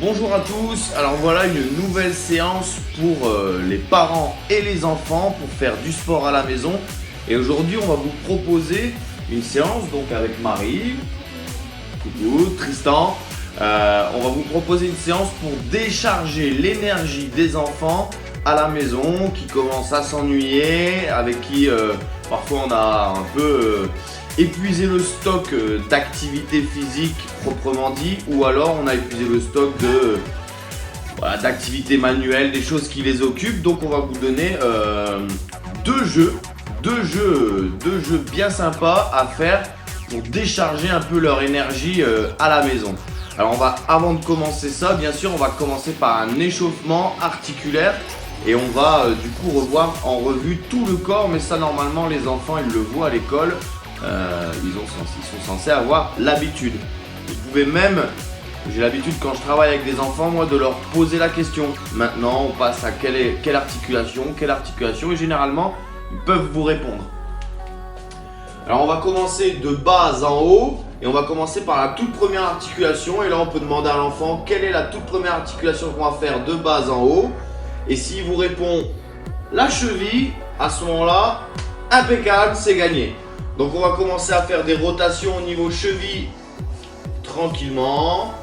Bonjour à tous, alors voilà une nouvelle séance pour les parents et les enfants pour faire du sport à la maison. Et aujourd'hui on va vous proposer une séance donc avec Marie, coucou, Tristan. On va vous proposer une séance pour décharger l'énergie des enfants à la maison qui commencent à s'ennuyer, avec qui parfois on a un peu épuisé le stock d'activité physique proprement dit, ou alors on a épuisé le stock d'activités manuelles, des choses qui les occupent. Donc on va vous donner deux jeux bien sympas à faire pour décharger un peu leur énergie à la maison. Alors avant de commencer ça, bien sûr, on va commencer par un échauffement articulaire et on va du coup revoir en revue tout le corps, mais ça normalement les enfants ils le voient à l'école, ils sont censés avoir l'habitude. Vous pouvez même, j'ai l'habitude quand je travaille avec des enfants, moi, de leur poser la question. Maintenant on passe à quelle articulation, et généralement ils peuvent vous répondre. Alors on va commencer de bas en haut et on va commencer par la toute première articulation, et là on peut demander à l'enfant quelle est la toute première articulation qu'on va faire de bas en haut, et s'il vous répond la cheville, à ce moment-là, impeccable, c'est gagné. Donc on va commencer à faire des rotations au niveau cheville tranquillement.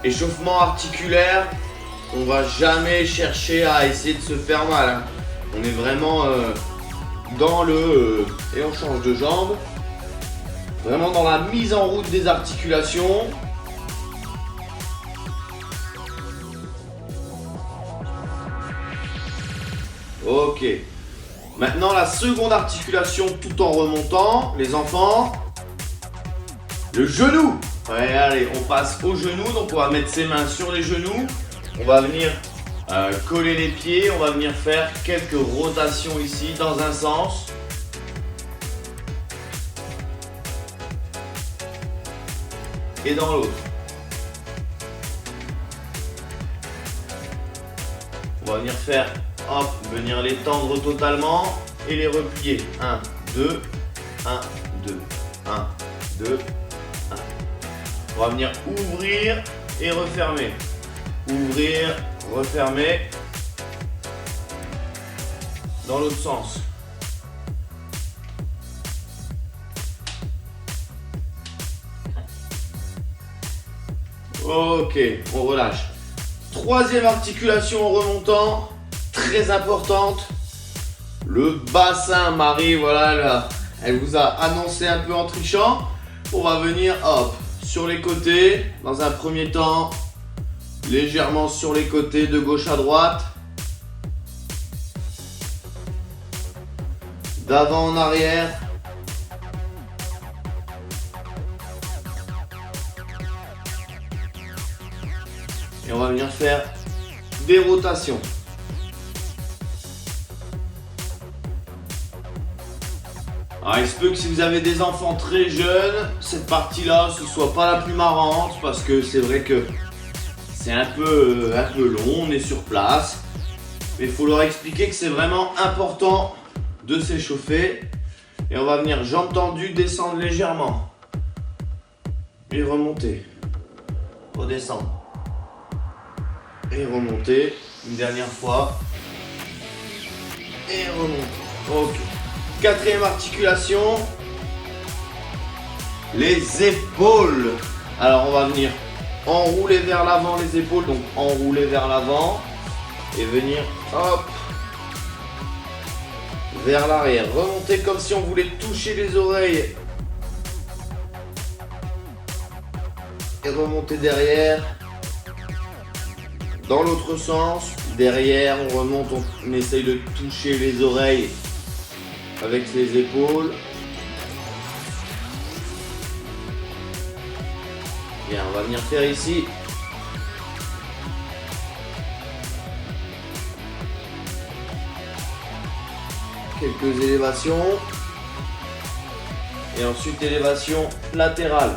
Échauffement articulaire, on va jamais chercher à essayer de se faire mal, hein. On est vraiment dans le et on change de jambe, vraiment dans la mise en route des articulations. Ok, maintenant la seconde articulation tout en remontant, les enfants, le genou. Ouais, allez, on passe au genou, donc on va mettre ses mains sur les genoux, on va venir coller les pieds, on va venir faire quelques rotations ici dans un sens. Et dans l'autre. On va venir faire, hop, venir les tendre totalement et les replier. 1, 2, 1, 2, 1, 2, 1. On va venir ouvrir et refermer. Ouvrir, refermer. Dans l'autre sens. Ok, on relâche. Troisième articulation en remontant, très importante. Le bassin, Marie, voilà, là, elle vous a annoncé un peu en trichant. On va venir, hop, sur les côtés, dans un premier temps, légèrement sur les côtés, de gauche à droite. D'avant en arrière. Et on va venir faire des rotations. Alors il se peut que si vous avez des enfants très jeunes, cette partie-là, ce soit pas la plus marrante, parce que c'est vrai que c'est un peu long, on est sur place. Mais il faut leur expliquer que c'est vraiment important de s'échauffer. Et on va venir jambes tendues, descendre légèrement. Et remonter. Redescendre. Et remonter. Une dernière fois. Et remonter. Ok. Quatrième articulation. Les épaules. Alors on va venir enrouler vers l'avant les épaules. Donc enrouler vers l'avant. Et venir, hop, vers l'arrière. Remonter comme si on voulait toucher les oreilles. Et remonter derrière. Dans l'autre sens, derrière, on remonte, on essaye de toucher les oreilles avec les épaules. Bien, on va venir faire ici. Quelques élévations. Et ensuite, élévation latérale.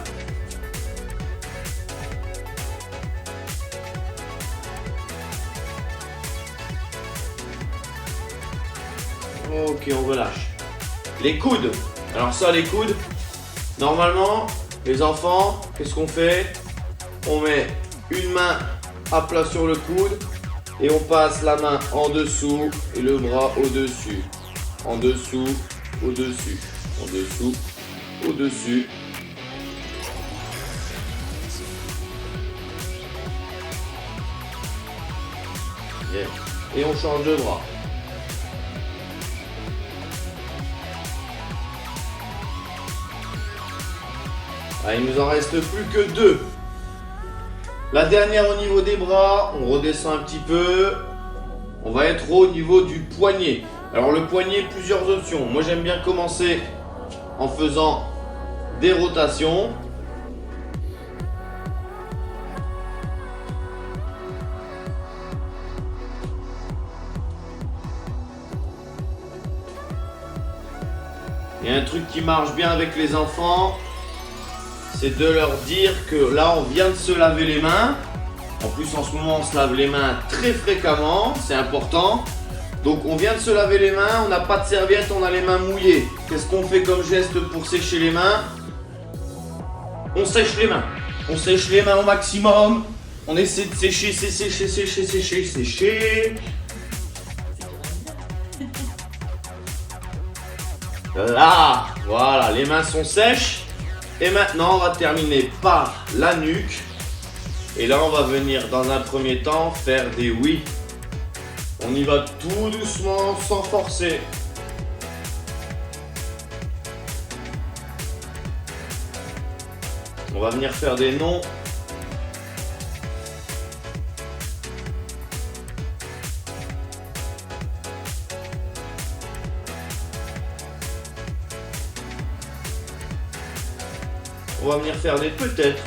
Ok, on relâche. Les coudes. Alors ça, les coudes, normalement, les enfants, qu'est-ce qu'on fait? On met une main à plat sur le coude et on passe la main en dessous et le bras au-dessus. En dessous, au-dessus, en dessous, au-dessus. Yeah. Et on change de bras. Ah, il nous en reste plus que 2. La dernière au niveau des bras, on redescend un petit peu. On va être au niveau du poignet. Alors le poignet, plusieurs options. Moi j'aime bien commencer en faisant des rotations. Et un truc qui marche bien avec les enfants, c'est de leur dire que là on vient de se laver les mains. En plus en ce moment on se lave les mains très fréquemment, c'est important. Donc on vient de se laver les mains, on n'a pas de serviette, on a les mains mouillées. Qu'est-ce qu'on fait comme geste pour sécher les mains? On sèche les mains. On sèche les mains au maximum. On essaie de sécher, sécher. Là, voilà, les mains sont sèches. Et maintenant, on va terminer par la nuque. Et là, on va venir dans un premier temps faire des oui. On y va tout doucement, sans forcer. On va venir faire des non. On va venir faire des peut-être.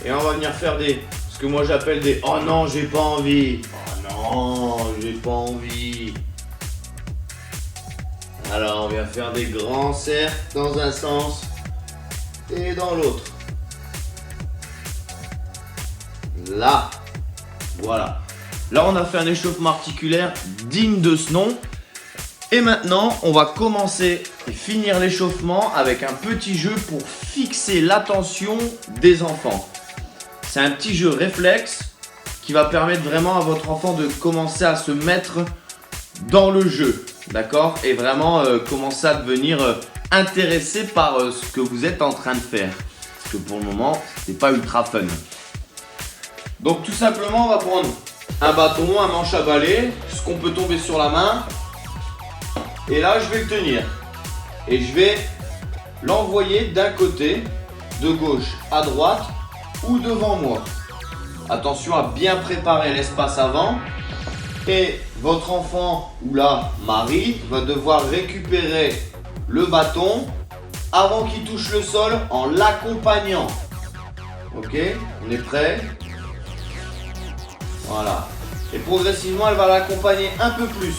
Et on va venir faire ce que moi j'appelle des oh non, j'ai pas envie. Oh non, j'ai pas envie. Alors on vient faire des grands cercles dans un sens et dans l'autre. Là, voilà. Là on a fait un échauffement articulaire digne de ce nom. Et maintenant on va commencer et finir l'échauffement avec un petit jeu pour fixer l'attention des enfants. C'est un petit jeu réflexe qui va permettre vraiment à votre enfant de commencer à se mettre dans le jeu, d'accord? Et vraiment commencer à devenir intéressé par ce que vous êtes en train de faire. Parce que pour le moment, c'est pas ultra fun. Donc tout simplement, on va prendre un bâton, un manche à balai, ce qu'on peut tomber sur la main. Et là, je vais le tenir. Et je vais l'envoyer d'un côté, de gauche à droite, ou devant moi. Attention à bien préparer l'espace avant. Et votre enfant ou la Marie va devoir récupérer le bâton avant qu'il touche le sol en l'accompagnant. Ok, on est prêt? Voilà. Et progressivement, elle va l'accompagner un peu plus.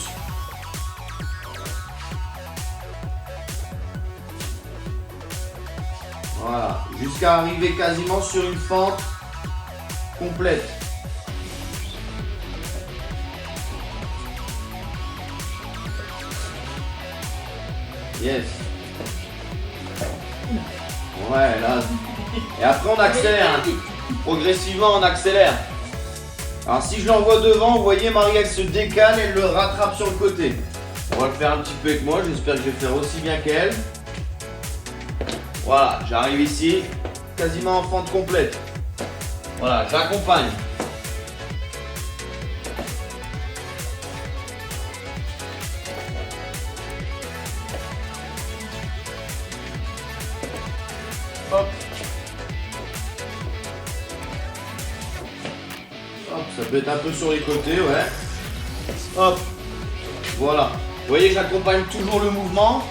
Voilà, jusqu'à arriver quasiment sur une fente complète. Yes. Ouais, là. Et après, on accélère. Hein. Progressivement, on accélère. Alors, si je l'envoie devant, vous voyez, Marie, elle se décale et elle le rattrape sur le côté. On va le faire un petit peu avec moi. J'espère que je vais faire aussi bien qu'elle. Voilà, j'arrive ici, quasiment en fente complète. Voilà, j'accompagne. Hop. Hop, ça peut être un peu sur les côtés, ouais. Hop. Voilà. Vous voyez, j'accompagne toujours le mouvement.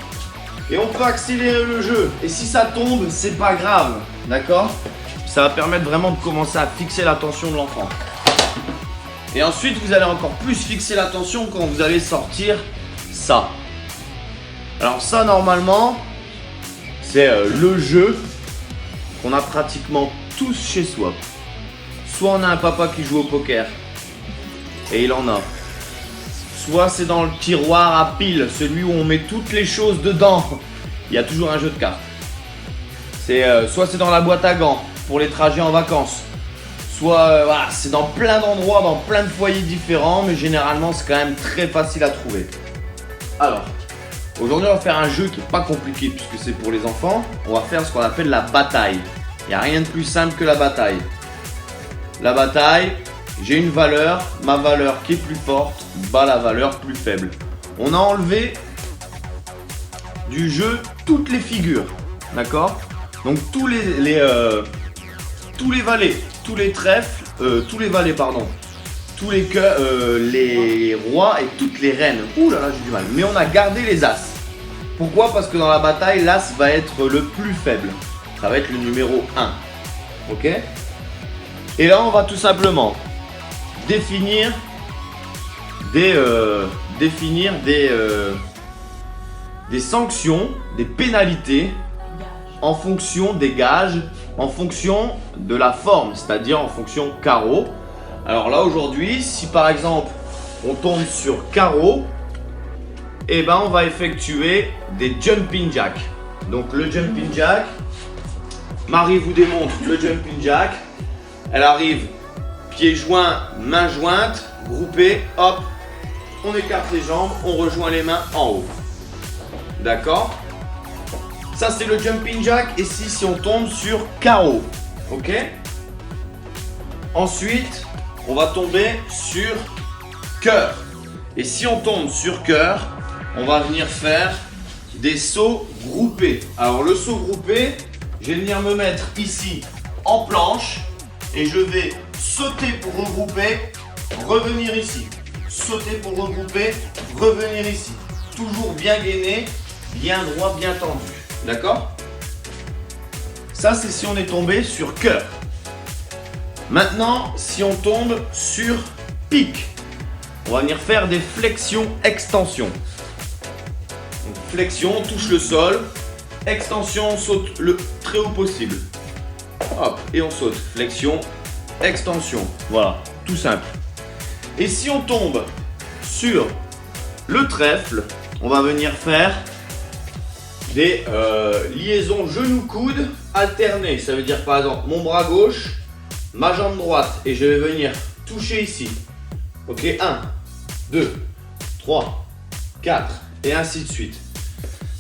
Et on peut accélérer le jeu. Et si ça tombe, c'est pas grave. D'accord? Ça va permettre vraiment de commencer à fixer l'attention de l'enfant. Et ensuite, vous allez encore plus fixer l'attention quand vous allez sortir ça. Alors ça, normalement, c'est le jeu qu'on a pratiquement tous chez soi. Soit on a un papa qui joue au poker. Et il en a. soit c'est dans le tiroir à piles, celui où on met toutes les choses dedans. Il y a toujours un jeu de cartes. Soit c'est dans la boîte à gants pour les trajets en vacances, soit voilà, c'est dans plein d'endroits, dans plein de foyers différents, mais généralement c'est quand même très facile à trouver. Alors, aujourd'hui on va faire un jeu qui n'est pas compliqué puisque c'est pour les enfants. On va faire ce qu'on appelle la bataille. Il n'y a rien de plus simple que la bataille. La bataille, j'ai une valeur, ma valeur qui est plus forte bat la valeur plus faible. On a enlevé du jeu toutes les figures, d'accord? Donc tous les valets, tous les trèfles, tous les valets pardon, tous les cœurs, les rois et toutes les reines. Ouh là là, j'ai du mal. Mais on a gardé les as. Pourquoi? Parce que dans la bataille, l'as va être le plus faible. Ça va être le numéro 1. Ok? Et là, on va tout simplement définir des sanctions, des pénalités en fonction des gages, en fonction de la forme, c'est-à-dire en fonction carreau. Alors là aujourd'hui, si par exemple on tombe sur carreau, eh ben on va effectuer des jumping jacks. Donc le jumping jack, Marie vous démontre le jumping jack. Elle arrive pieds joints, mains jointes, groupées, hop, on écarte les jambes, on rejoint les mains en haut. D'accord? Ça c'est le jumping jack. Et si on tombe sur carreau, ok? Ensuite, on va tomber sur cœur. Et si on tombe sur cœur, on va venir faire des sauts groupés. Alors le saut groupé, je vais venir me mettre ici en planche et je vais sauter pour regrouper, revenir ici. Sauter pour regrouper, revenir ici. Toujours bien gainé, bien droit, bien tendu. D'accord? Ça, c'est si on est tombé sur cœur. Maintenant, si on tombe sur pic, on va venir faire des flexions-extensions. Flexion, on touche le sol. Extension, on saute le très haut possible. Hop, et on saute. Flexion, extension. Voilà, tout simple. Et si on tombe sur le trèfle, on va venir faire des liaisons genou-coude alternées. Ça veut dire par exemple mon bras gauche, ma jambe droite et je vais venir toucher ici. Ok, 1, 2, 3, 4 et ainsi de suite.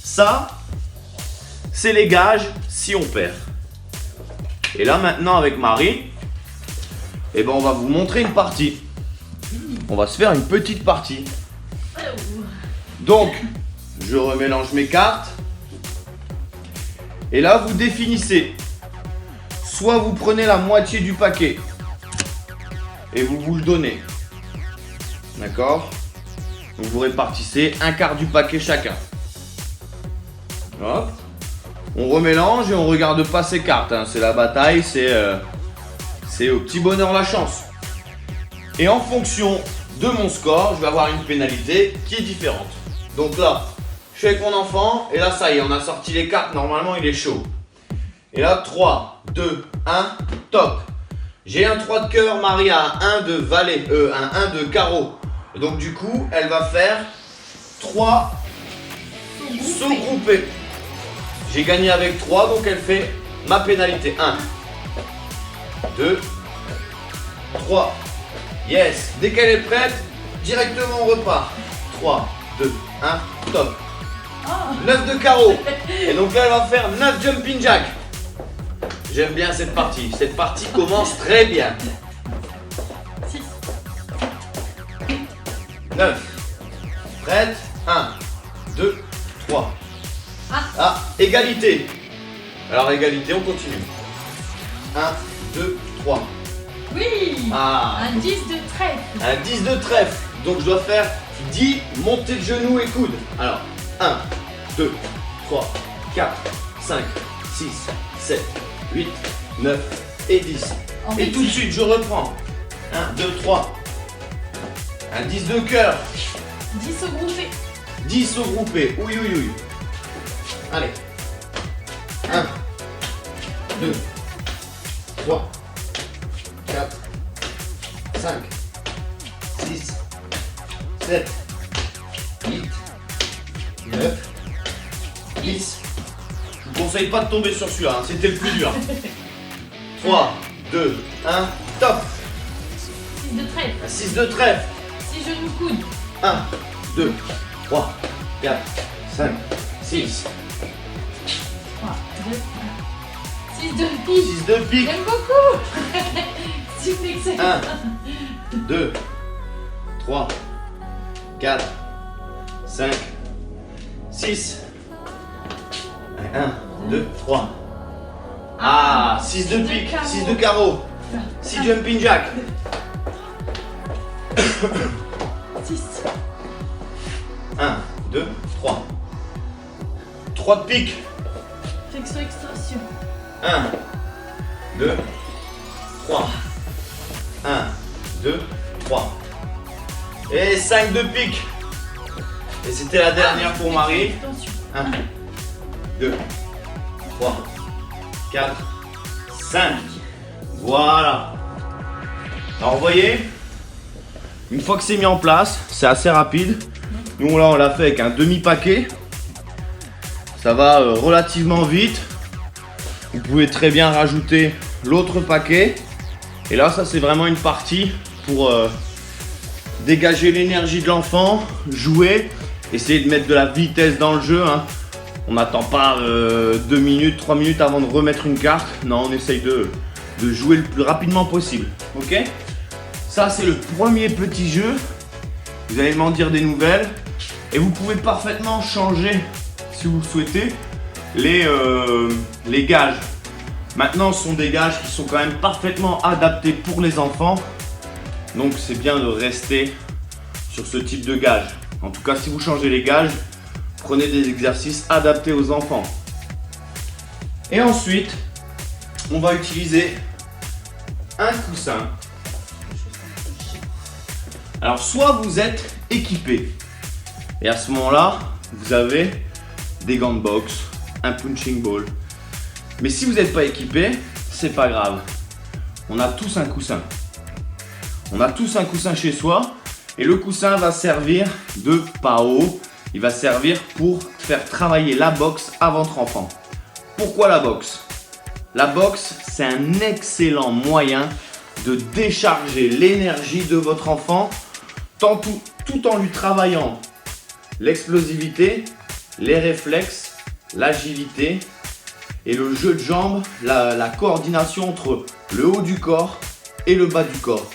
Ça, c'est les gages si on perd. Et là maintenant avec Marie, eh ben, on va vous montrer une partie. On va se faire une petite partie. Donc, je remélange mes cartes. Et là, vous définissez. Soit vous prenez la moitié du paquet et vous le donnez. D'accord? Donc vous répartissez un quart du paquet chacun. Hop. On remélange et on regarde pas ses cartes. Hein. C'est la bataille, c'est au petit bonheur la chance. Et en fonction de mon score, je vais avoir une pénalité qui est différente. Donc là, je suis avec mon enfant et là ça y est, on a sorti les cartes, normalement il est chaud. Et là 3, 2, 1, top. J'ai un 3 de cœur, Marie a un de valet, un 1 de carreau. Et donc du coup, elle va faire 3 sauts groupés. J'ai gagné avec 3, donc elle fait ma pénalité. 1, 2, 3. Yes. Dès qu'elle est prête, directement on repart. 3, 2, 1, top. 9 de carreau. Et donc là, elle va faire 9 jumping jack. J'aime bien cette partie. Cette partie commence très bien. 6. 9. Prête? 1, 2, 3. Ah, égalité. Alors, égalité, on continue. 1, 2, 3. Oui. Ah. Un 10 de trèfle. Un 10 de trèfle. Donc, je dois faire 10 montées de genoux et coudes. Alors, 1, 2, 3, 4, 5, 6, 7, 8, 9 et 10. Et tout de suite, je reprends. 1, 2, 3. Un 10 de cœur. 10 au groupé. 10 au groupé. Oui, oui, oui. Allez. 1, 2, 3, 4, 5, 6, 7, 9, 10. Je vous conseille pas de tomber sur celui-là, hein, c'était le plus dur. 3, 2, 1, top. 6 de trèfle. 6 de trèfle. 6 genoux coudes. 1, 2, 3, 4, 5, 6. 3, 2, 1. 6 de pique. 6 de pique. J'aime beaucoup. C'est excellent. 1, 2, 3, 4, 5, 6. 1, 2, 3. Ah, 6 de pique, 6 de carreau, 6 jumping jack. 6. 1, 2, 3. 3 de pique. Flexion extension. 1, 2, 3. 1, 2, 3. Et 5 de pique. Et c'était la dernière pour Marie. Extension. 1, 2, 3, 4, 5. Voilà. Alors vous voyez, une fois que c'est mis en place, c'est assez rapide. Nous là on l'a fait avec un demi-paquet. Ça va relativement vite. Vous pouvez très bien rajouter l'autre paquet. Et là ça c'est vraiment une partie pour dégager l'énergie de l'enfant, jouer, essayer de mettre de la vitesse dans le jeu, hein. On n'attend pas 2 minutes, 3 minutes avant de remettre une carte. Non, on essaye de jouer le plus rapidement possible. Ok? Ça, c'est le premier petit jeu. Vous allez m'en dire des nouvelles. Et vous pouvez parfaitement changer, si vous le souhaitez, les gages. Maintenant, ce sont des gages qui sont quand même parfaitement adaptés pour les enfants. Donc, c'est bien de rester sur ce type de gage. En tout cas, si vous changez les gages, prenez des exercices adaptés aux enfants. Et ensuite, on va utiliser un coussin. Alors, soit vous êtes équipé, et à ce moment-là, vous avez des gants de boxe, un punching ball. Mais si vous n'êtes pas équipé, c'est pas grave. On a tous un coussin. On a tous un coussin chez soi, et le coussin va servir de PAO. Il va servir pour faire travailler la boxe à votre enfant. Pourquoi la boxe? La boxe, c'est un excellent moyen de décharger l'énergie de votre enfant tout en lui travaillant l'explosivité, les réflexes, l'agilité et le jeu de jambes, la coordination entre le haut du corps et le bas du corps.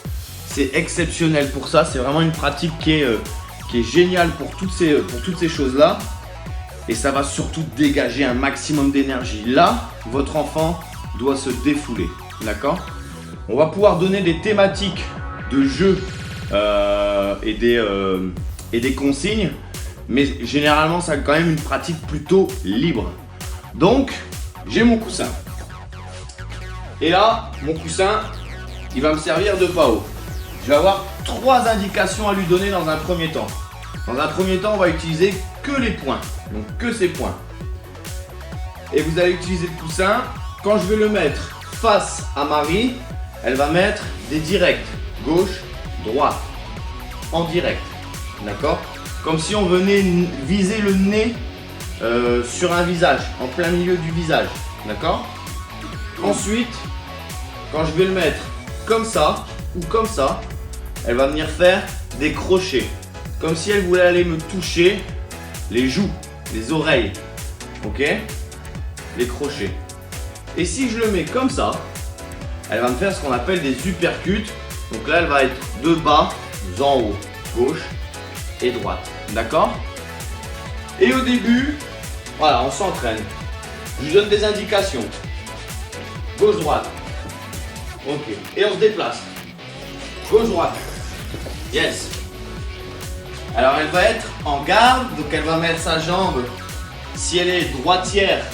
C'est exceptionnel pour ça, c'est vraiment une pratique qui est géniale pour toutes ces choses-là. Et ça va surtout dégager un maximum d'énergie. Là, votre enfant doit se défouler. D'accord? On va pouvoir donner des thématiques de jeu et des consignes. Mais généralement, ça a quand même une pratique plutôt libre. Donc, j'ai mon coussin. Et là, mon coussin, il va me servir de PAO. Je vais avoir 3 indications à lui donner dans un premier temps. Dans un premier temps, on va utiliser que les points, donc que ces points. Et vous allez utiliser le coussin. Quand je vais le mettre face à Marie, elle va mettre des directs, gauche, droite, en direct. D'accord? Comme si on venait viser le nez sur un visage, en plein milieu du visage. D'accord? Ensuite, quand je vais le mettre comme ça ou comme ça, elle va venir faire des crochets. Comme si elle voulait aller me toucher les joues, les oreilles. Ok? Les crochets. Et si je le mets comme ça, elle va me faire ce qu'on appelle des uppercuts. Donc là, elle va être de bas en haut, gauche et droite. D'accord? Et au début, voilà, on s'entraîne. Je lui donne des indications. Gauche-droite. Ok. Et on se déplace. Gauche-droite. Yes. Alors elle va être en garde, donc elle va mettre sa jambe, si elle est droitière,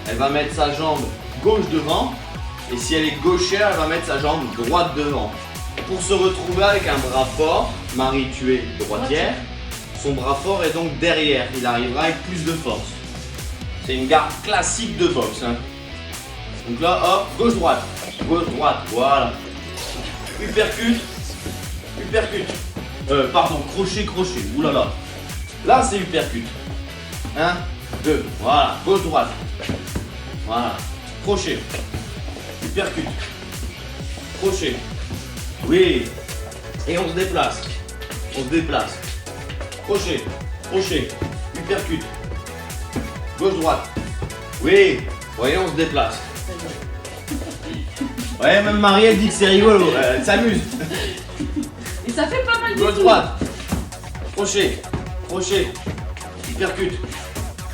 elle va mettre sa jambe gauche devant, et si elle est gauchère, elle va mettre sa jambe droite devant. Pour se retrouver avec un bras fort, Marie, tu es droitière, son bras fort est donc derrière, il arrivera avec plus de force. C'est une garde classique de boxe, hein. Donc là, hop, gauche-droite, voilà. Uppercut, uppercut. Pardon, crochet, crochet, oulala. Là, c'est uppercut. 1, 2. Voilà. Gauche-droite. Voilà. Crochet. Uppercut. Crochet. Oui. Et on se déplace. On se déplace. Crochet. Crochet. Uppercut. Gauche-droite. Oui. Voyez, on se déplace. Ouais, même Marie, elle dit que c'est rigolo. Elle s'amuse. Et ça fait pas mal de Gauche-droite. Crochet. Crochet. Uppercut.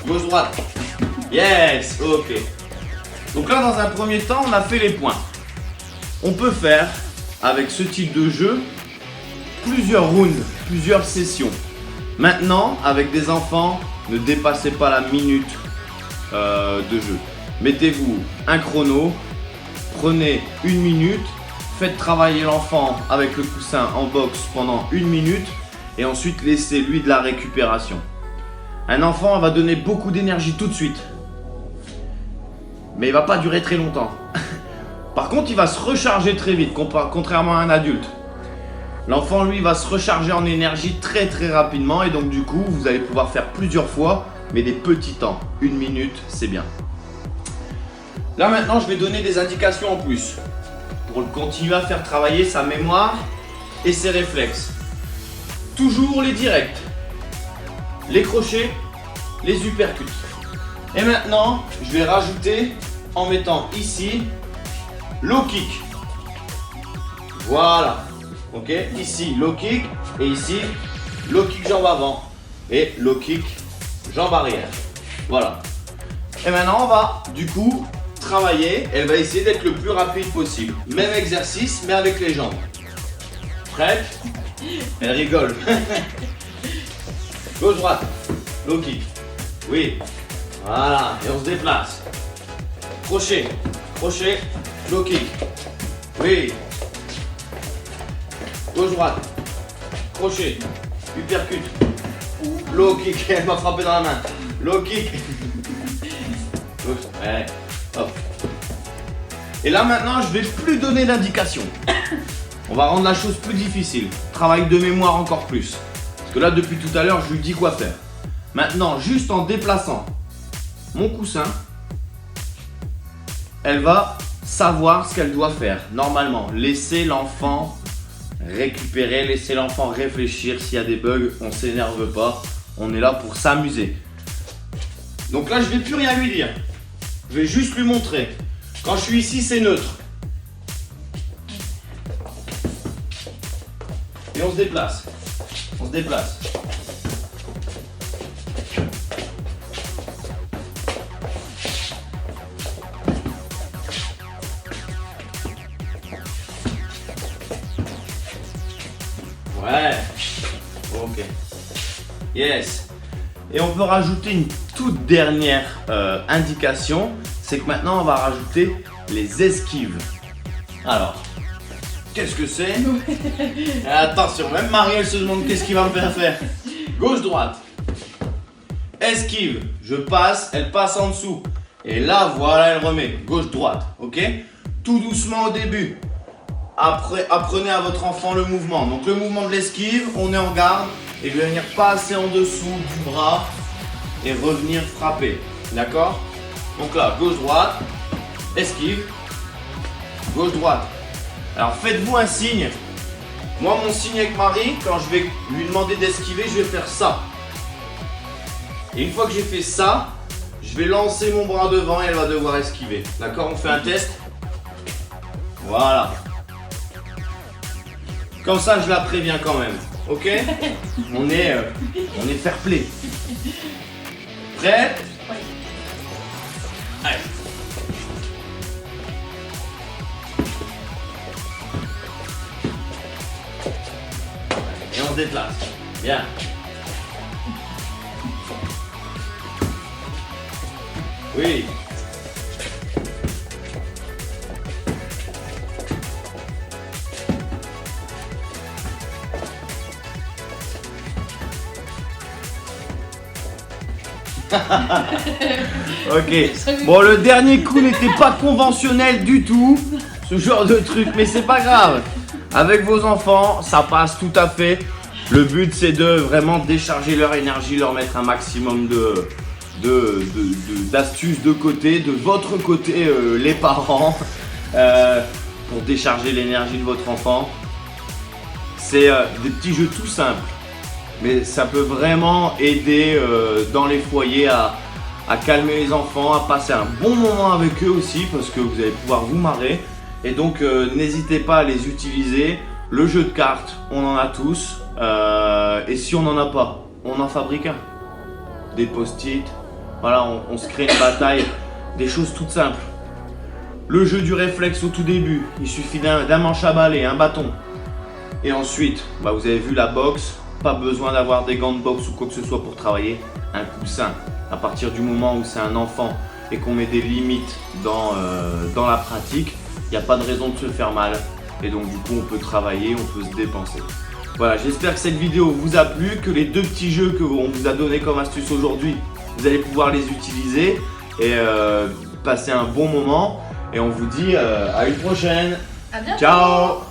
Gauche-droite. Yes. Ok. Donc là, dans un premier temps, on a fait les points. On peut faire, avec ce type de jeu, plusieurs rounds, plusieurs sessions. Maintenant, avec des enfants, ne dépassez pas la minute de jeu. Mettez-vous un chrono, prenez 1 minute, faites travailler l'enfant avec le coussin en boxe pendant 1 minute et ensuite laissez-lui de la récupération. Un enfant va donner beaucoup d'énergie tout de suite, mais il va pas durer très longtemps. Par contre, il va se recharger très vite, contrairement à un adulte. L'enfant, lui, va se recharger en énergie très très rapidement et donc du coup, vous allez pouvoir faire plusieurs fois, mais des petits temps. 1 minute, c'est bien. Là maintenant, je vais donner des indications en plus pour continuer à faire travailler sa mémoire et ses réflexes. Toujours les directs, les crochets, les uppercuts. Et maintenant, je vais rajouter en mettant ici low kick. Voilà. Ok, ici low kick et ici low kick jambe avant et low kick jambe arrière. Voilà. Et maintenant, on va du coup travailler. Elle va essayer d'être le plus rapide possible. Même exercice, mais avec les jambes. Prête? Elle rigole. Gauche-droite. Low kick. Oui. Voilà. Et on se déplace. Crochet. Crochet. Low kick. Oui. Gauche-droite. Crochet. Uppercut. Low kick. Elle m'a frappé dans la main. Low kick. Gauche. Ouais. Hop. Et là maintenant, je vais plus donner d'indications. On va rendre la chose plus difficile. Travail de mémoire encore plus. Parce que là, depuis tout à l'heure, je lui dis quoi faire. Maintenant, juste en déplaçant mon coussin, elle va savoir ce qu'elle doit faire. Normalement, laisser l'enfant récupérer, laisser l'enfant réfléchir. S'il y a des bugs, on ne s'énerve pas. On est là pour s'amuser. Donc là, je ne vais plus rien lui dire. Je vais juste lui montrer. Quand je suis ici, c'est neutre. Et on se déplace. On se déplace. Ouais. Ok. Yes. Et on peut rajouter une toute dernière indication. C'est que maintenant, on va rajouter les esquives. Alors, qu'est-ce que c'est? Attention, même Marie, elle se demande qu'est-ce qu'il va me faire faire. Gauche-droite. Esquive. Je passe, elle passe en dessous. Et là, voilà, elle remet. Gauche-droite. Ok? Tout doucement au début. Après, apprenez à votre enfant le mouvement. Donc, le mouvement de l'esquive, on est en garde. Et je vais venir passer en dessous du bras et revenir frapper. D'accord? Donc là, gauche-droite, esquive, gauche-droite. Alors faites-vous un signe. Moi, mon signe avec Marie, quand je vais lui demander d'esquiver, je vais faire ça. Et une fois que j'ai fait ça, je vais lancer mon bras devant et elle va devoir esquiver. D'accord? On fait un test. Voilà. Comme ça, je la préviens quand même. Ok? On est fair play. Prête? Oui. Allez. Et on se déplace. Bien. Oui. Ok. Bon, le dernier coup n'était pas conventionnel du tout, ce genre de truc, mais c'est pas grave. Avec vos enfants, ça passe tout à fait. Le but, c'est de vraiment décharger leur énergie, leur mettre un maximum d'astuces de côté, de votre côté les parents, pour décharger l'énergie de votre enfant. C'est des petits jeux tout simples, mais ça peut vraiment aider dans les foyers à calmer les enfants, à passer un bon moment avec eux aussi, parce que vous allez pouvoir vous marrer. Et donc n'hésitez pas à les utiliser. Le jeu de cartes, on en a tous, et si on n'en a pas, on en fabrique un. Des post-it, voilà, on se crée une bataille, des choses toutes simples. Le jeu du réflexe au tout début, il suffit d'un manche à balai, un bâton. Et ensuite, vous avez vu la boxe, pas besoin d'avoir des gants de boxe ou quoi que ce soit pour travailler, un coussin. À partir du moment où c'est un enfant et qu'on met des limites dans la pratique, il n'y a pas de raison de se faire mal. Et donc du coup on peut travailler, on peut se dépenser. Voilà, j'espère que cette vidéo vous a plu, que les deux petits jeux qu'on vous a donné comme astuce aujourd'hui, vous allez pouvoir les utiliser et passer un bon moment. Et on vous dit à une prochaine. À bientôt. Ciao.